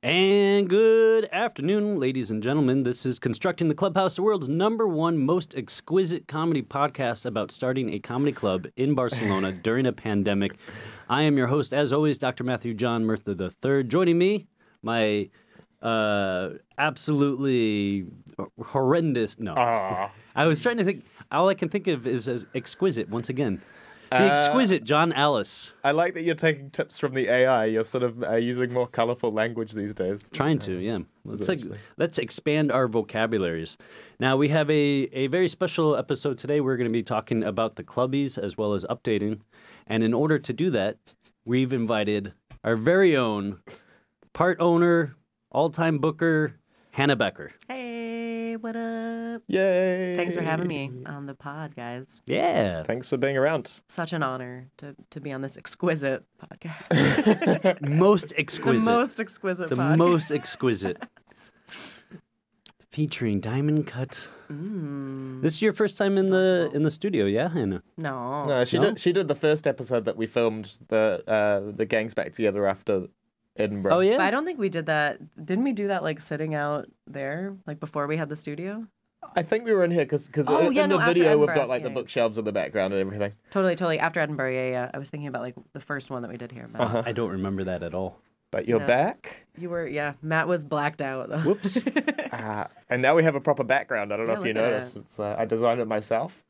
And good afternoon, ladies and gentlemen. This is Constructing the Clubhouse, the world's #1 most exquisite comedy podcast about starting a comedy club in Barcelona during a pandemic. I am your host, as always, Dr. Matthew John Murtha III. Joining me, my absolutely horrendous... No. I was trying to think... All I can think of is as exquisite, once again. The exquisite John Ellis. I like that you're taking tips from the AI. You're sort of using more colorful language these days. Trying to, yeah. Let's expand our vocabularies. Now, we have a very special episode today. We're going to be talking about the clubbies as well as updating. And in order to do that, we've invited our very own part owner, all-time booker, Hannah Becker. Hey, what up? Yay! Thanks for having me on the pod, guys. Yeah. Thanks for being around. Such an honor to be on this exquisite podcast. Most exquisite. The most exquisite The podcast. most exquisite. Featuring Diamond Cut. This is your first time in the studio, yeah, Hannah? No. No, she No? did the first episode that we filmed the gangs back together after Edinburgh. Oh, yeah? But I don't think we did that. Didn't we do that like sitting out there, like before we had the studio? I think we were in here because Oh, in yeah, the no, after video we've Edinburgh, got like the yeah. bookshelves in the background and everything. Totally. After Edinburgh, yeah. I was thinking about like the first one that we did here. But I don't remember that at all. But you're No. back. you were, yeah. Matt was blacked out. Though. Whoops. And now we have a proper background. I don't know Yeah, if you look at noticed. It's, I designed it myself.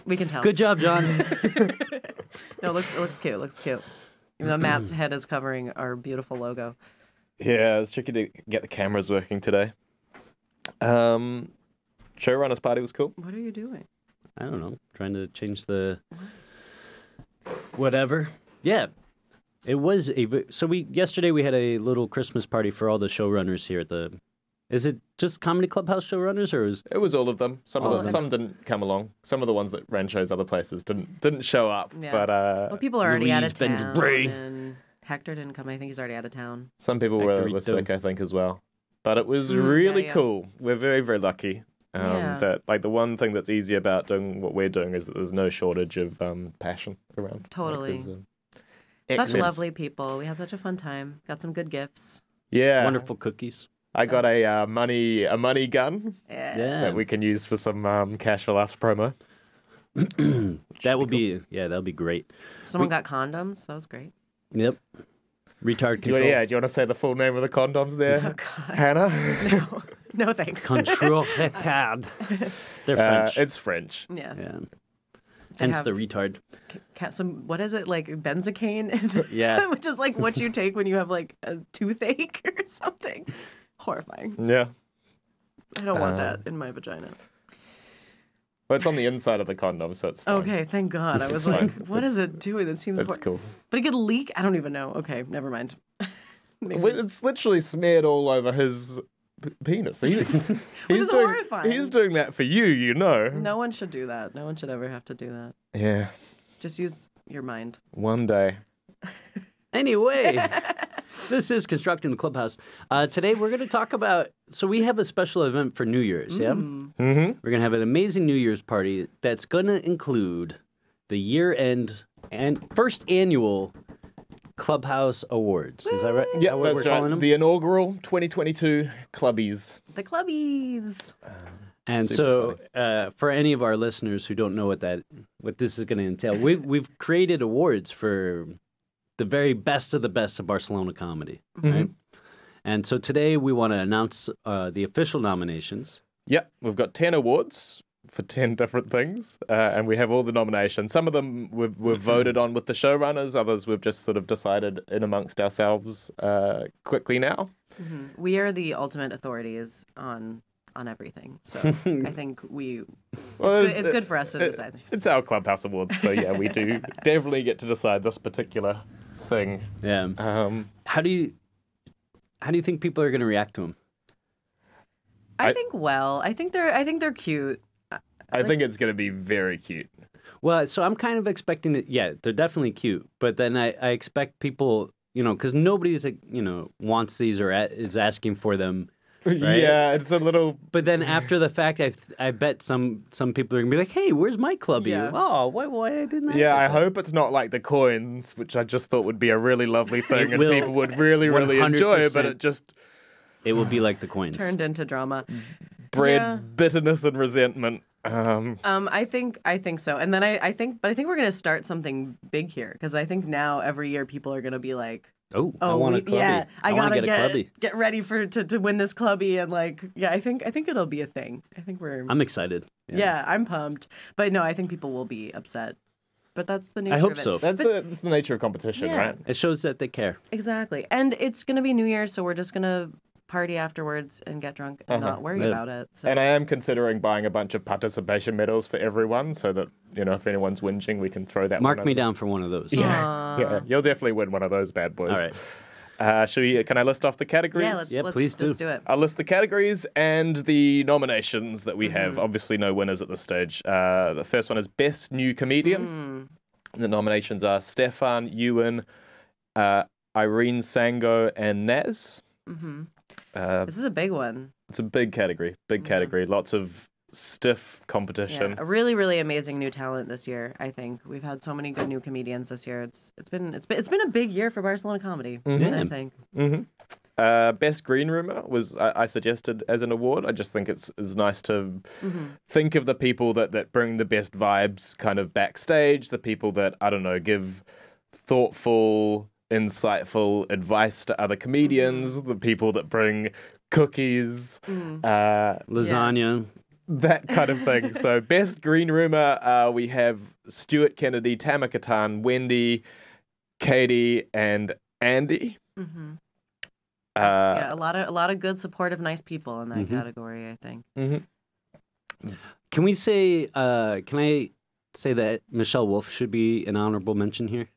We can tell. Good job, John. No, it looks cute. It looks cute. Even though Matt's head is covering our beautiful logo. Yeah, it's tricky to get the cameras working today. Showrunners party was cool. What are you doing? I don't know. Trying to change the... Whatever. Yeah. It was yesterday we had a little Christmas party for all the showrunners here at the... Is it just Comedy Clubhouse showrunners, or is... It was all of them. Some All of of them. Some didn't come along. Some of the ones that ran shows other places didn't show up. Yeah. But Well, people are already out of Louise Van town. Bray. And Hector didn't come. I think he's already out of town. some people were Hectorito. sick, I think, as well. But it was really yeah. cool. We're very, very lucky. Yeah. That like the one thing that's easy about doing what we're doing is that there's no shortage of passion around. Totally. Like, there's, Such excess. lovely people. We had such a fun time. Got some good gifts. Yeah. Wonderful cookies. I got a money gun Yeah. Yeah. that we can use for some cash for laughs promo. That'll be great. Someone got condoms. That was great. Yep. Retard Do you, control. do you want to say the full name of the condoms there, Oh, God. Hannah? No, thanks. Control retard. They're French. It's French. Yeah. Yeah. They Hence have the retard. some, what is it, like benzocaine? Yeah. Which is like what you take when you have like a toothache or something. Horrifying. Yeah. I don't want that in my vagina. Well, it's on the inside of the condom, so it's fine. Okay, thank God. I was It's like, fine. what is it doing? That seems It's cool. But it could leak? I don't even know. Okay, never mind. Well, it's literally smeared all over his penis. He's is doing, horrifying. He's doing that for you, you know. No one should do that. No one should ever have to do that. Yeah. Just use your mind. One day. Anyway, this is Constructing the Clubhouse. Today we're going to talk about... So we have a special event for New Year's, yeah? Mm-hmm. We're going to have an amazing New Year's party that's going to include the year-end and first annual Clubhouse Awards. Is that right? Is Yeah, that what that's we're calling right. them? The inaugural 2022 Clubbies. The clubbies. And Super so, for any of our listeners who don't know what this is going to entail, we've created awards for the very best of the best of Barcelona comedy, right? And so today we want to announce the official nominations. Yep, we've got 10 awards for 10 different things, and we have all the nominations. Some of them we've voted on with the showrunners, others we've just sort of decided in amongst ourselves quickly now. We are the ultimate authorities on everything. So I think it's good for us to decide things. It's our Clubhouse Awards, so yeah, we do definitely get to decide this particular thing. Yeah. How do you think people are going to react to them? I think they're cute. I think it's going to be very cute. Well, so I'm kind of expecting it. Yeah, they're definitely cute, but then I expect people, because nobody's, wants these or is asking for them Yeah, it's a little. But then after the fact, I bet some people are gonna be like, "Hey, where's my clubby? Yeah. Oh, why didn't I?" Yeah, get I that?" hope it's not like the coins, which I just thought would be a really lovely thing It and will. people would really enjoy, but 100%. it just It will be like the coins. Turned into drama. bred Yeah. bitterness and resentment. I think so, and then I think we're gonna start something big here because I think now every year people are gonna be like, Oh, I want a clubby. yeah, I wanna gotta get a clubby. get ready to win this clubby and like, yeah, I think it'll be a thing. I think we're I'm excited. yeah, I'm pumped, but no, I think people will be upset. But that's the nature I hope of it. so. That's the nature of competition, Yeah. right? It shows that they care. Exactly, and it's gonna be New Year's, so we're just gonna party afterwards and get drunk and not worry Yeah. about it. So. And I am considering buying a bunch of participation medals for everyone so that, if anyone's whinging, we can throw that Mark one me over. down for one of those. Yeah, you'll definitely win one of those bad boys. All right. Can I list off the categories? Yeah, please do. Let's do it. I'll list the categories and the nominations that we have. Obviously, no winners at this stage. The first one is Best New Comedian. The nominations are Stefan, Ewan, Irene Sango, and Naz. This is a big one. It's a big category. Lots of stiff competition. Yeah, a really, really amazing new talent this year. I think we've had so many good new comedians this year. It's been a big year for Barcelona comedy. I think. Best Green Rumor was I suggested as an award. I just think it's nice to think of the people that bring the best vibes kind of backstage, the people that, I don't know, give thoughtful, insightful advice to other comedians, the people that bring cookies, Lasagna. that kind of thing. So Best Green Rumor, we have Stuart Kennedy, Tamika Tan, Wendy, Katie, and Andy. Yeah, a lot of good, supportive, nice people in that category. I think. Can we say? Can I say that Michelle Wolf should be an honorable mention here?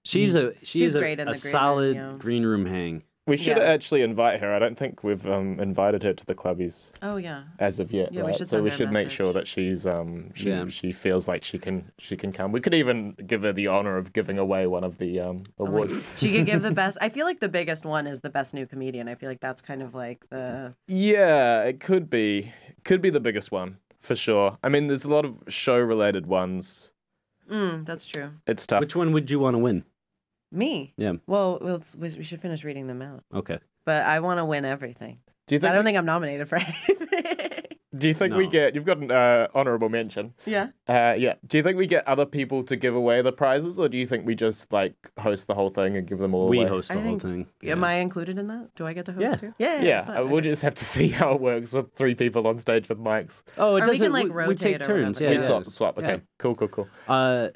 She's great in a the green solid room, yeah. green room hang. We should Yeah. actually invite her. I don't think we've invited her to the clubbies Oh yeah. as of yet. Yeah, we right? should So send we her a should make sure message. that she feels like she can come. We could even give her the honor of giving away one of the awards. She could give the best. I feel like the biggest one is the best new comedian. I feel like that's kind of like the. Yeah, it could be the biggest one for sure. I mean, there's a lot of show related ones. That's true. It's tough. Which one would you want to win? Me. Yeah. Well, we should finish reading them out. Okay. But I want to win everything. Do you think? I don't think I'm nominated for anything. Do you think we No. get? You've got an honorable mention. Yeah. Yeah. Do you think we get other people to give away the prizes, or do you think we just like host the whole thing and give them all We away? host the I whole think- thing. Am I included in that? Do I get to host Yeah. too? Yeah. Yeah, fun. we'll Okay. just have to see how it works with 3 people on stage with mics. Oh, it Or we doesn't. can, like, we rotate take or turns. whatever. Yeah, We yeah. swap. Okay, Yeah. cool.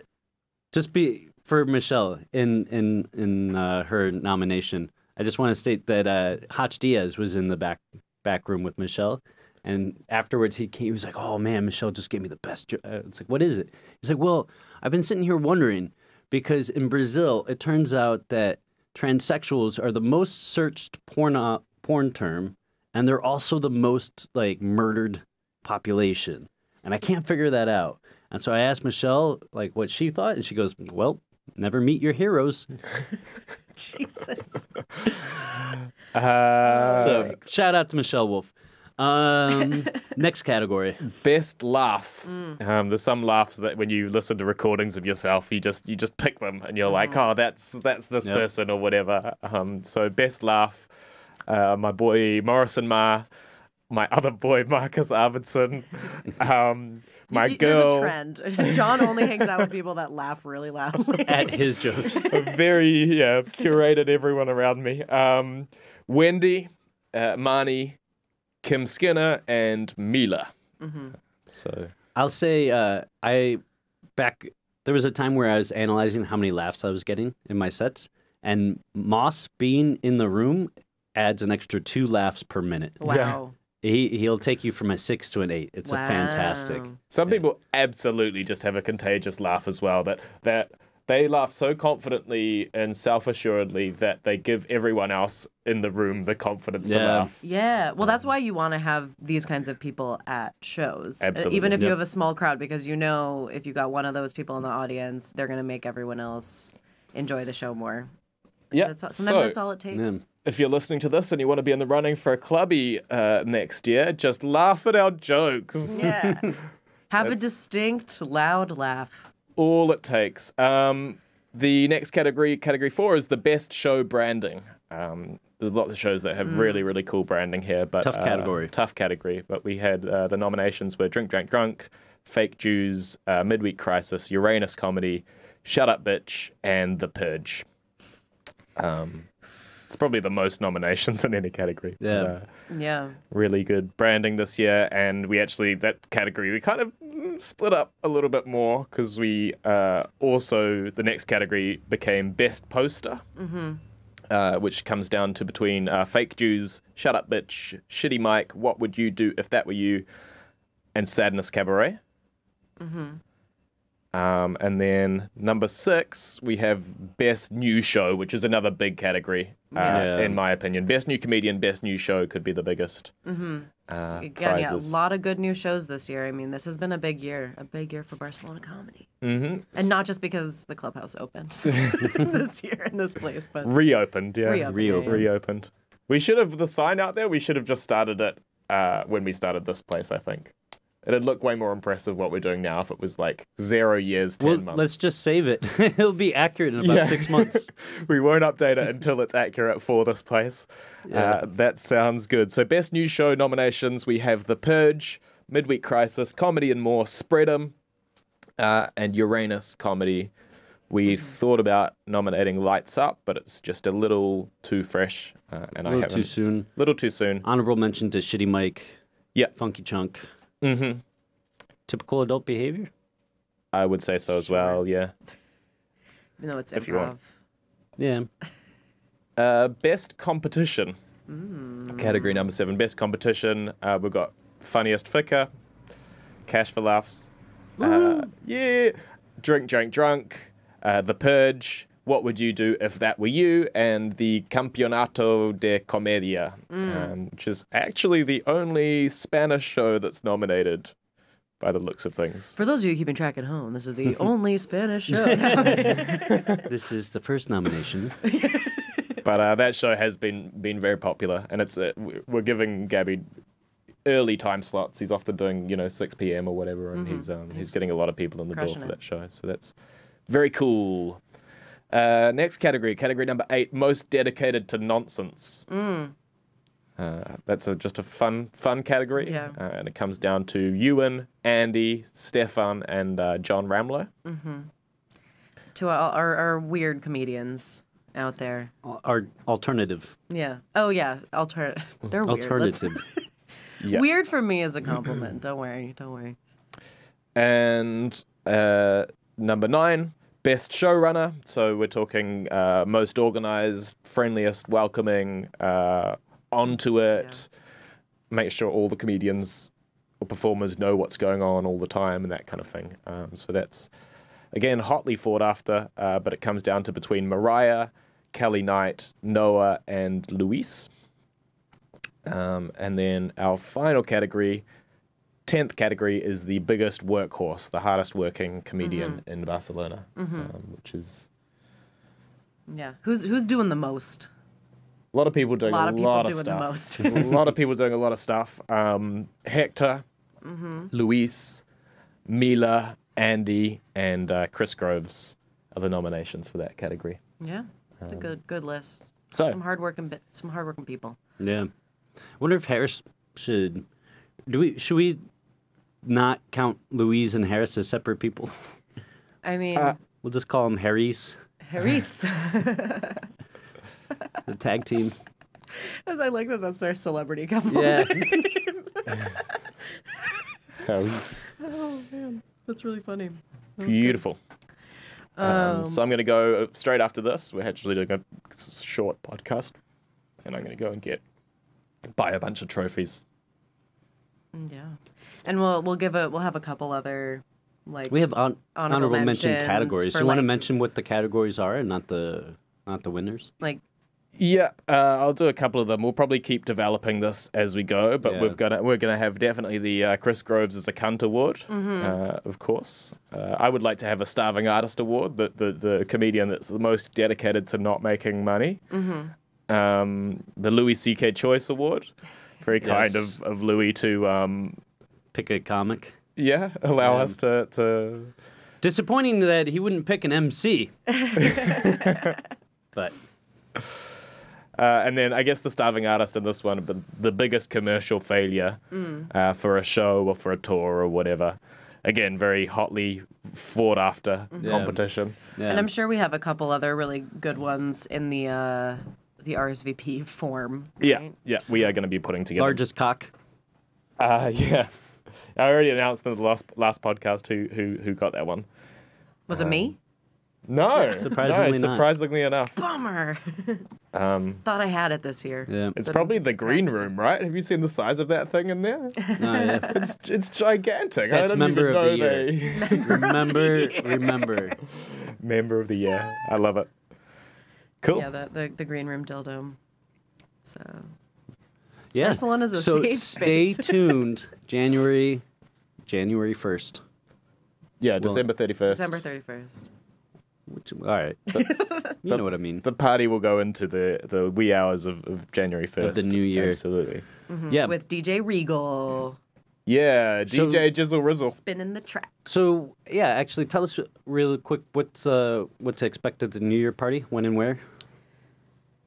Just be for Michelle in her nomination. I just want to state that Hotch Diaz was in the back room with Michelle, and afterwards he came. He was like, "Oh man, Michelle just gave me the best." It's like, "What is it?" He's like, "Well, I've been sitting here wondering because in Brazil, it turns out that transsexuals are the most searched porn term, and they're also the most like murdered population, and I can't figure that out." And so I asked Michelle like what she thought, and she goes, "Well, never meet your heroes." Jesus. So shout out to Michelle Wolf. Next category. Best laugh. There's some laughs that when you listen to recordings of yourself, you just pick them and you're like, oh, that's this Yep. person or whatever. So best laugh. My boy Morrison Ma, my other boy Marcus Arvidsson, my girl. There's a trend. John only hangs out with people that laugh really loudly. At his jokes. I've curated everyone around me. Wendy, Marnie, Kim Skinner, and Mila. So I'll say there was a time where I was analyzing how many laughs I was getting in my sets, and Moss being in the room adds an extra 2 laughs per minute. Wow. He'll take you from a 6 to an 8. It's a fantastic. Wow. some people absolutely just have a contagious laugh as well. That they laugh so confidently and self-assuredly that they give everyone else in the room the confidence to Yeah. laugh. Yeah, well, that's why you want to have these kinds of people at shows. Absolutely. Even if you Yep. have a small crowd, because you know if you got one of those people in the audience, they're going to make everyone else enjoy the show more. Yeah. Sometimes that's all it takes. Yeah. if you're listening to this and you want to be in the running for a clubby next year, just laugh at our jokes. Yeah. Have a distinct, loud laugh. All it takes. The next category 4, is the best show branding. There's lots of shows that have really, really cool branding here, but Tough category. But we had the nominations were Drink, Drank, Drunk, Fake Jews, Midweek Crisis, Uranus Comedy, Shut Up Bitch, and The Purge. It's probably the most nominations in any category. Yeah. Yeah. Really good branding this year, and we actually, that category, we kind of split up a little bit more because we also, the next category became Best Poster, which comes down to between Fake Jews, Shut Up Bitch, Shitty Mike, What Would You Do If That Were You, and Sadness Cabaret. And then number 6, we have Best New Show, which is another big category, in my opinion. Best New Comedian, Best New Show could be the biggest Again, prizes. a lot of good new shows this year. I mean, this has been a big year for Barcelona comedy. And not just because the clubhouse opened this year in this place, but reopened. Reopened. We should have, the sign out there, we should have just started it when we started this place, I think. It'd look way more impressive what we're doing now if it was like 0 years, 10 months. Let's just save it. It'll be accurate in about 6 months. We won't update it until it's accurate for this place. That sounds good. So Best New Show nominations, we have The Purge, Midweek Crisis, Comedy and More, Spread 'Em, and Uranus Comedy. We thought about nominating Lights Up, but it's just a little too fresh. And a little too soon. Little too soon. Honorable mention to Shitty Mike. Yeah. Funky Chunk. Typical adult behavior? I would say so as well, yeah. You know, it's if you want. Yeah. Best Competition. Category number 7. Best Competition. We've got Funniest Ficker, Cash for Laughs. Drink, Drank, Drunk, The Purge, What Would You Do If That Were You, and the Campeonato de Comedia, which is actually the only Spanish show that's nominated by the looks of things. For those of you keeping track at home, this is the only Spanish show. This is the first nomination. But that show has been very popular, and it's we're giving Gabby early time slots. He's often doing 6 p.m. or whatever, and he's getting a lot of people in the door for that show. So that's very cool. Next category number 8, Most Dedicated to Nonsense. That's just a fun category. Yeah. And it comes down to Ewan, Andy, Stefan, and John Ramler. To our weird comedians out there. Our alternative. Yeah. Oh, yeah. They're weird. Alternative. Yeah. Weird for me is a compliment. Don't worry. And number 9, Best Showrunner. So we're talking most organized, friendliest, welcoming, onto it. Make sure all the comedians or performers know what's going on all the time and that kind of thing. So that's, again, hotly fought after, but it comes down to between Mariah, Kelly Knight, Noah, and Luis. And then our final category, 10th category, is the biggest workhorse, the hardest working comedian in Barcelona, which is... Yeah. Who's doing the most? A lot of people doing a lot of stuff. A lot of people doing a lot of stuff. Hector, Luis, Mila, Andy, and Chris Groves are the nominations for that category. Yeah, a good list. So some hardworking people. Yeah, I wonder if Harris should we not count Louise and Harris as separate people? I mean, we'll just call them Harrys. The tag team. I like that that's their celebrity couple. Yeah. Oh, man. That's really funny. Beautiful. So I'm going to go straight after this. We're actually doing a short podcast. And I'm going to go and buy a bunch of trophies. Yeah. And we'll have a couple other, like, we have honorable mention categories. You want to mention what the categories are and not the winners? Like, yeah, I'll do a couple of them. We'll probably keep developing this as we go, but we're gonna have definitely the Chris Groves as a cunt award, of course. I would like to have a starving artist award, the comedian that's the most dedicated to not making money. the Louis C.K. Choice Award. Very kind Yes. of Louis to Pick a comic. allow us to. Disappointing that he wouldn't pick an MC. But And then I guess the starving artist in this one, but the biggest commercial failure for a show or for a tour or whatever. Again, very hotly fought after competition. yeah. And I'm sure we have a couple other really good ones in the RSVP form. Right? Yeah, we are going to be putting together. Largest cock. Yeah, I already announced in the last podcast who got that one. Was it me? No, Surprisingly not. surprisingly enough. Bummer. Um, Thought I had it this year. Yeah. it's But probably the green practicing. room, right? Have you seen the size of that thing in there? Oh, yeah. It's gigantic. That's I don't member even of know the year. Remember. Member of the year. I love it. Cool. Yeah, the green room dildo. So Yeah. Barcelona's a so safe stay space. tuned. January 1st. Yeah, December 31st. December 31st. Which, all right. You know what I mean. The party will go into the wee hours of January 1st. Of the new year. Absolutely. Yeah. With DJ Regal Yeah, So- DJ Jizzle Rizzle. spinning the track. So yeah, actually, tell us real quick what's to expect at the New Year party, when and where.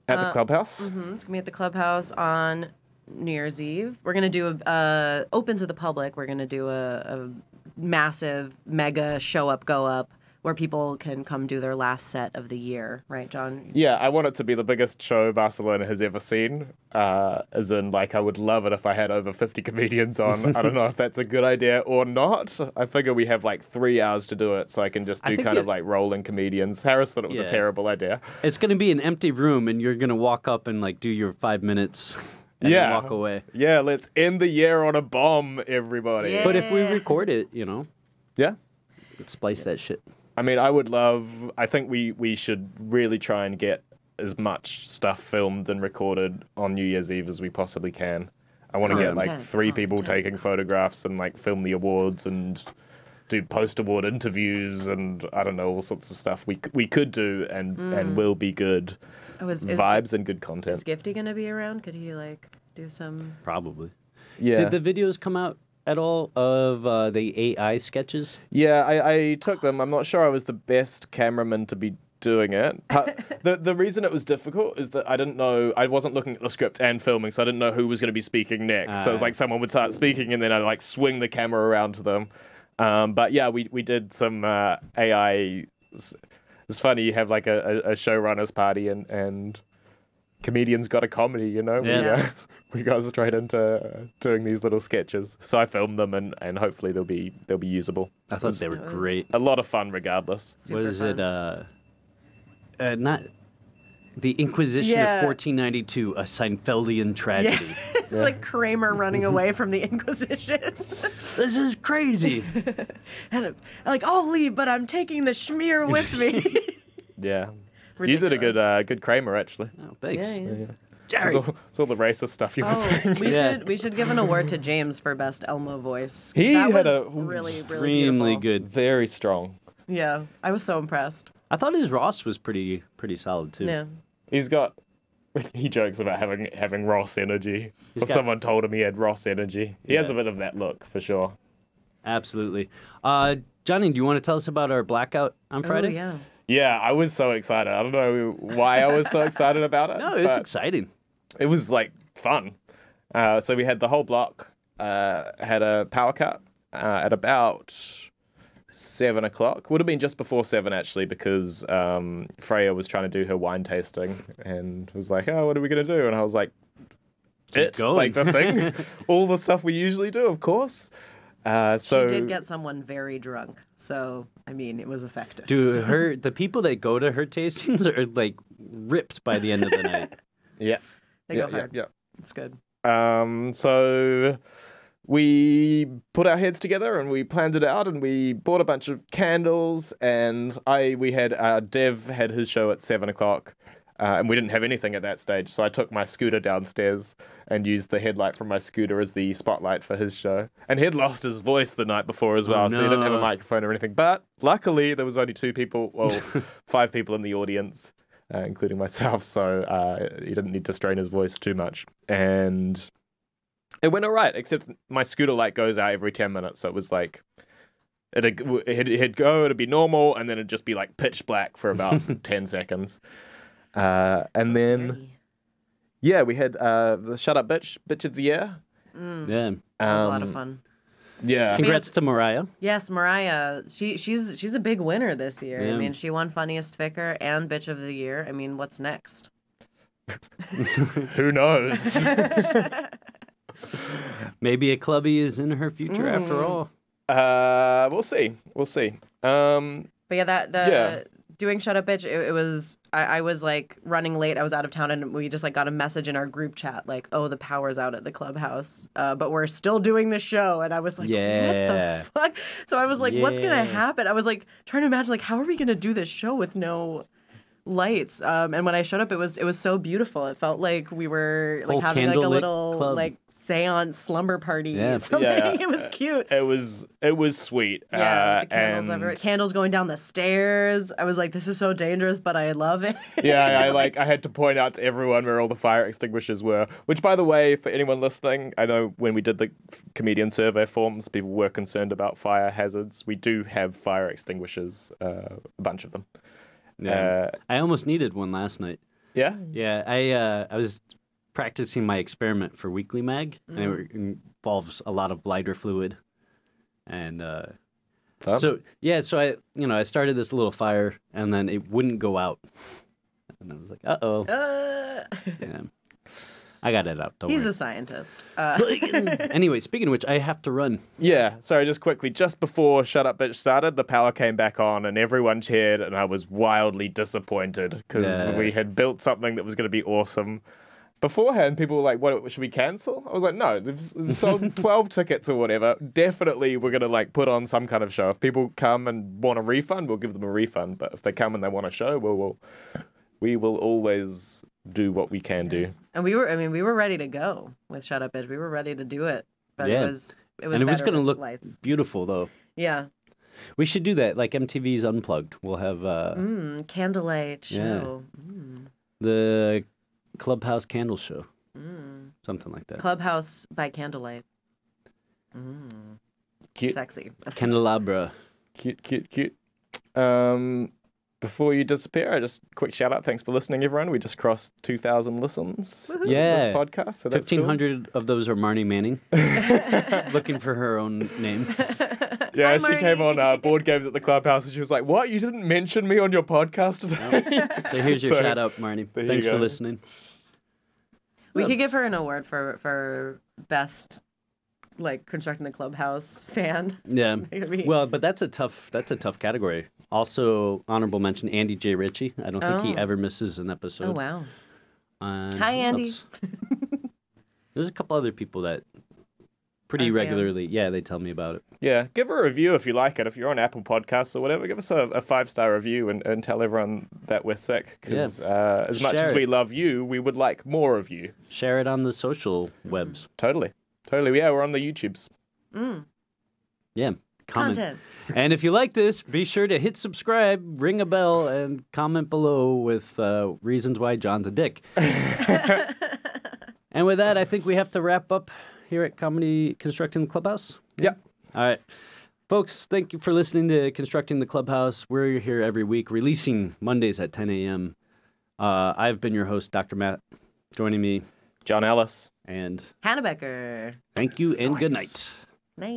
At the clubhouse? It's gonna be at the clubhouse on New Year's Eve. We're gonna do a open to the public. We're gonna do a massive, mega show up, go up, where people can come do their last set of the year. Right, John? Yeah, I want it to be the biggest show Barcelona has ever seen. As in, like, I would love it if I had over 50 comedians on. I don't know if that's a good idea or not. I figure we have like 3 hours to do it, so I can just I do think kind of it- like rolling comedians. Harris thought it was a Yeah. terrible idea. It's going to be an empty room, and you're going to walk up and like do your 5 minutes, and then walk away. Yeah, let's end the year on a bomb, everybody. Yeah. But if we record it, Yeah. splice that shit. I mean, I think we should really try and get as much stuff filmed and recorded on New Year's Eve as we possibly can. I want to get like Content, 3 people content. taking photographs and like film the awards and do post-award interviews and I don't know, all sorts of stuff we could do and will be good Oh, is vibes and good content. Is Gifty gonna be around? Could he like do some? Probably. Yeah. Did the videos come out at all of the AI sketches? Yeah, I took them. I'm not sure I was the best cameraman to be doing it. The reason it was difficult is that I wasn't looking at the script and filming, so I didn't know who was going to be speaking next. So it was like someone would start speaking and then I'd like swing the camera around to them. But yeah, we did some AI. It's funny, you have like a showrunner's party and comedians got a comedy, you know? Yeah. We got straight into doing these little sketches. So I filmed them and hopefully they'll be usable. I thought they were great. A lot of fun regardless. Super Was fun. it not the Inquisition Yeah. of 1492, a Seinfeldian tragedy? It's like Kramer running away from the Inquisition. This is crazy. And I'm like, I'll leave, but I'm taking the schmear with me. Yeah. You did a good Kramer, actually. Oh, thanks. Yeah. Jerry. It's all the racist stuff you were saying. we should give an award to James for best Elmo voice. He that had was a really Extremely beautiful. good. Very strong. Yeah, I was so impressed. I thought his Ross was pretty solid too. Yeah. He jokes about having Ross energy. He's Or got- someone told him he had Ross energy. He has a bit of that look, for sure. Absolutely. Johnny, do you want to tell us about our blackout on Friday? Oh, yeah. Yeah, I was so excited. I don't know why I was so excited about it. No, it's but exciting. it was, like, fun. So we had the whole block had a power cut at about 7 o'clock. Would have been just before 7, actually, because Freya was trying to do her wine tasting and was like, oh, what are we going to do? And I was like, going. like the thing. All the stuff we usually do, of course. So She did get someone very drunk, so I mean, it was effective. Dude, the people that go to her tastings are like ripped by the end of the night. Yeah. They yeah, go hard. Yeah, It's good. yeah. So we put our heads together and we planned it out and we bought a bunch of candles and Dev had his show at 7 o'clock. And we didn't have anything at that stage, so I took my scooter downstairs and used the headlight from my scooter as the spotlight for his show. And he'd lost his voice the night before as well, so he didn't have a no. microphone or anything. But luckily, there was only 5 people in the audience. including myself, so he didn't need to strain his voice too much. And it went all right, except my scooter light goes out every 10 minutes, so it was like, it'd go, it'd be normal, and then it'd just be like pitch black for about 10 seconds. And then, Scary. yeah, we had the Shut Up Bitch of the Year. Yeah. That was a lot of fun. Yeah. Congrats to Mariah. Yes, Mariah. She's a big winner this year. Yeah. I mean, she won Funniest Vicar and Bitch of the Year. I mean, what's next? Who knows? Maybe a clubby is in her future after all. We'll see. But yeah, doing Shut Up Bitch, it was, I was like running late. I was out of town and we just like got a message in our group chat like, oh, the power's out at the clubhouse. But we're still doing the show. And I was like, Yeah. what the fuck? So I was like, what's going Yeah. to happen? I was like trying to imagine like, how are we going to do this show with no lights? And when I showed up, it was so beautiful. It felt like we were like Whole having like a candlelit little club. like seance slumber party. Yeah. Something. Yeah. It was cute. It was sweet. Yeah, with the candles and everywhere. Candles going down the stairs. I was like, this is so dangerous, but I love it. yeah, I had to point out to everyone where all the fire extinguishers were. Which, by the way, for anyone listening, I know when we did the comedian survey forms, people were concerned about fire hazards. We do have fire extinguishers, a bunch of them. Yeah. I almost needed one last night. Yeah. Yeah, I was practicing my experiment for Weekly Mag, and it involves a lot of lighter fluid. And Fun. so I started this little fire, and then it wouldn't go out. And I was like, uh-oh. Yeah. I got it out. Don't He's worry. a scientist. Anyway, speaking of which, I have to run. Yeah, sorry, just quickly, just before Shut Up Bitch started, the power came back on and everyone cheered, and I was wildly disappointed because Yeah. we had built something that was going to be awesome. Beforehand, people were like, what, should we cancel? I was like, no, we've sold 12 tickets or whatever. Definitely we're going to like put on some kind of show. If people come and want a refund, we'll give them a refund. But if they come and they want a show, we will always do what we can do. And we were ready to go with Shut Up Bitch. We were ready to do it. But Yeah. it was And it was better going to with look lights. beautiful, though. Yeah. We should do that, like MTV's Unplugged. We'll have Candlelight Yeah. show. the Clubhouse Candle Show. Something like that. Clubhouse by candlelight. Cute. Sexy. Candelabra. Cute. Before you disappear, just quick shout out. Thanks for listening, everyone. We just crossed 2,000 listens. Woohoo. Yeah. This podcast. So that's 1,500 of those are Marnie Manning. Looking for her own name. Cool. Yeah, Hi, she came Marnie. on board games at the clubhouse and she was like, "What? You didn't mention me on your podcast today?" So here's your So, shout out, Marnie. there you Thanks for go. listening. We could That's- give her an award for best like constructing the clubhouse fan. Yeah. Maybe. Well, but that's a tough category. Also, honorable mention Andy J. Ritchie. I don't think he Oh. ever misses an episode. Oh wow. And Hi, who Andy. else? There's a couple other people that pretty Our fans. regularly, yeah, they tell me about it. Yeah, give her a review if you like it. If you're on Apple Podcasts or whatever, give us a 5-star review and tell everyone that we're sick. Because as much Share as we it. love you, we would like more of you. Share it on the social webs. Totally. Yeah, we're on the YouTubes. Yeah. Comment. Content. And if you like this, be sure to hit subscribe, ring a bell, and comment below with reasons why John's a dick. And with that, I think we have to wrap up here at Comedy Constructing the Clubhouse. Yep. All right. Folks, thank you for listening to Constructing the Clubhouse. We're here every week, releasing Mondays at 10 a.m. I've been your host, Dr. Matt. Joining me, John Ellis. and Hannah Becker. thank you and good night. Night.